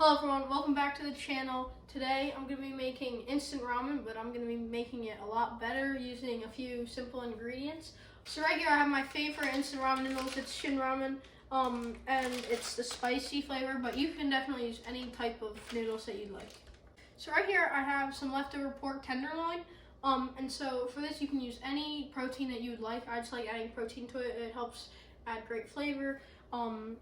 Hello everyone, welcome back to the channel. Today I'm going to be making instant ramen, but I'm going to be making it a lot better using a few simple ingredients. So right here I have my favorite instant ramen noodles. It's Shin Ramen, and it's the spicy flavor, but you can definitely use any type of noodles that you'd like. So right here I have some leftover pork tenderloin, and so for this you can use any protein that you would like. I just like adding protein to it. It helps add great flavor, and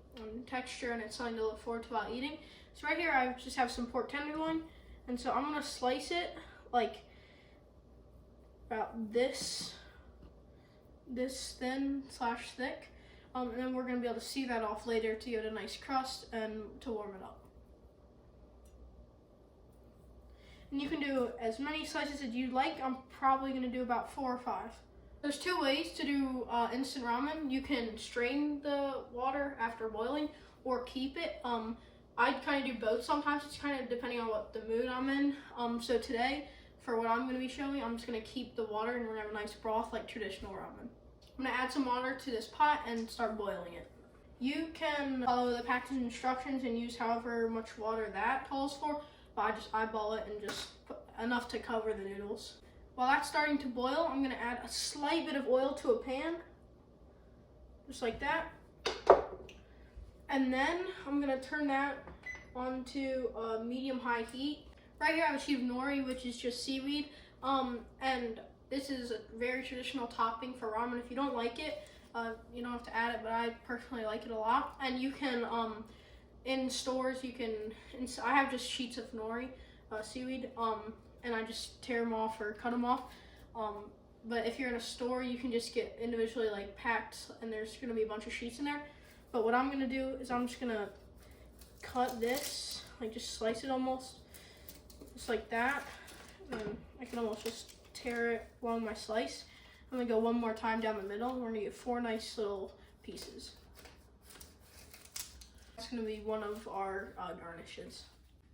texture, and it's something to look forward to while eating. So right here I just have some pork tenderloin, and so I'm gonna slice it like about this thin / thick, and then we're gonna be able to see that off later to get a nice crust and to warm it up. And you can do as many slices as you'd like. I'm probably gonna do about 4 or 5. There's 2 ways to do instant ramen. You can strain the water after boiling or keep it. I kind of do both sometimes. It's kind of depending on what the mood I'm in. So today, for what I'm going to be showing, I'm just going to keep the water and we're going to have a nice broth like traditional ramen. I'm going to add some water to this pot and start boiling it. You can follow the packaging instructions and use however much water that calls for, but I just eyeball it and just put enough to cover the noodles. While that's starting to boil, I'm going to add a slight bit of oil to a pan, just like that. And then I'm gonna turn that onto medium-high heat. Right here I have a sheet of nori, which is just seaweed. And this is a very traditional topping for ramen. If you don't like it, you don't have to add it, but I personally like it a lot. And you can, in stores, I have just sheets of nori, seaweed, and I just tear them off or cut them off. But if you're in a store, you can just get individually like packed, and there's gonna be a bunch of sheets in there. But what I'm gonna do is I'm just gonna cut this, like just slice it almost, just like that. And I can almost just tear it along my slice. I'm gonna go one more time down the middle. We're gonna get 4 nice little pieces. That's gonna be one of our garnishes.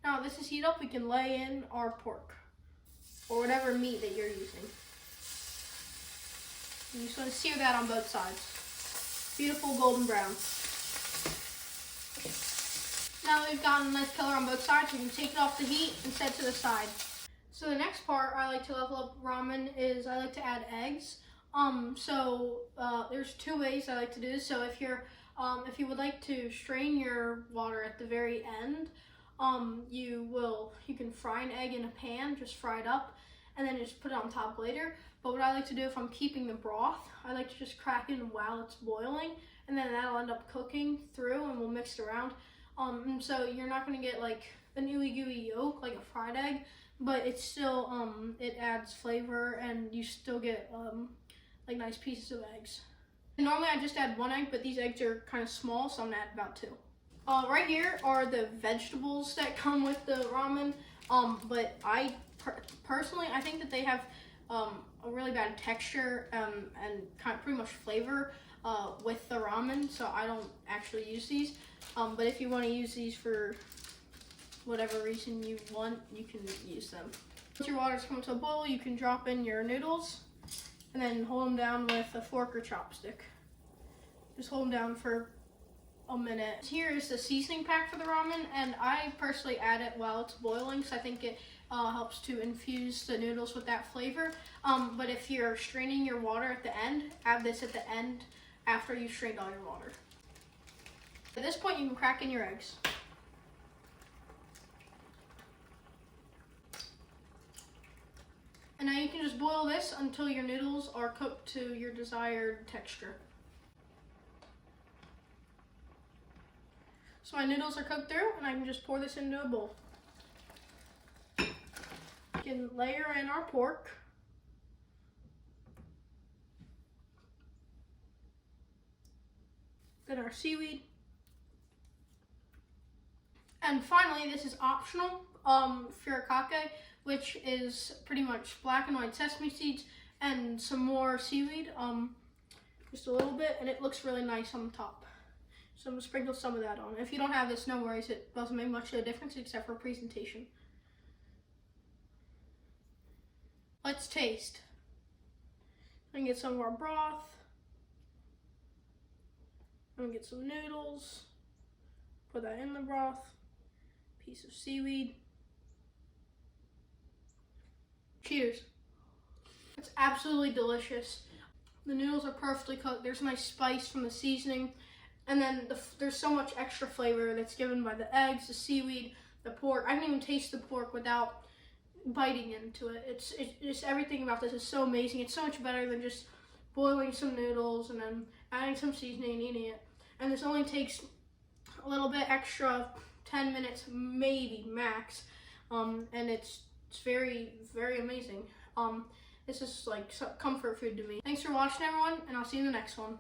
Now this is heat up, we can lay in our pork, or whatever meat that you're using. You just wanna sear that on both sides. Beautiful golden brown. Now that we've gotten a nice color on both sides, we can take it off the heat and set to the side. So the next part I like to level up ramen is I like to add eggs. There's 2 ways I like to do this. So if you would like to strain your water at the very end, you can fry an egg in a pan, just fry it up, and then just put it on top later. But what I like to do if I'm keeping the broth, I like to just crack it while it's boiling, and then that'll end up cooking through and we'll mix it around. And so you're not gonna get like an ooey gooey yolk like a fried egg, but it's still, it adds flavor and you still get like nice pieces of eggs. And normally I just add 1 egg, but these eggs are kind of small, so I'm gonna add about 2. Right here are the vegetables that come with the ramen, but I personally think that they have a really bad texture and kind of pretty much flavor with the ramen, so I don't actually use these. But if you want to use these for whatever reason you want, you can use them. Once your water's come to a boil, you can drop in your noodles and then hold them down with a fork or chopstick. Just hold them down for a minute. Here is the seasoning pack for the ramen, and I personally add it while it's boiling, so I think it helps to infuse the noodles with that flavor. But if you're straining your water at the end, add this at the end after you've strained all your water. At this point, you can crack in your eggs. And now you can just boil this until your noodles are cooked to your desired texture. So my noodles are cooked through, and I can just pour this into a bowl. We can layer in our pork. Then our seaweed. And finally, this is optional, furikake, which is pretty much black and white sesame seeds and some more seaweed, just a little bit, and it looks really nice on the top. So I'm gonna sprinkle some of that on. If you don't have this, no worries, it doesn't make much of a difference except for presentation. Let's taste. I'm gonna get some of our broth. I'm gonna get some noodles, put that in the broth. piece of seaweed. Cheers. It's absolutely delicious. The noodles are perfectly cooked. There's nice spice from the seasoning. And then there's so much extra flavor that's given by the eggs, the seaweed, the pork. I didn't even taste the pork without biting into it. It's just everything about this is so amazing. It's so much better than just boiling some noodles and then adding some seasoning and eating it. And this only takes a little bit extra, 10 minutes maybe max. And it's very, very amazing. This is like comfort food to me. Thanks for watching, everyone, and I'll see you in the next one.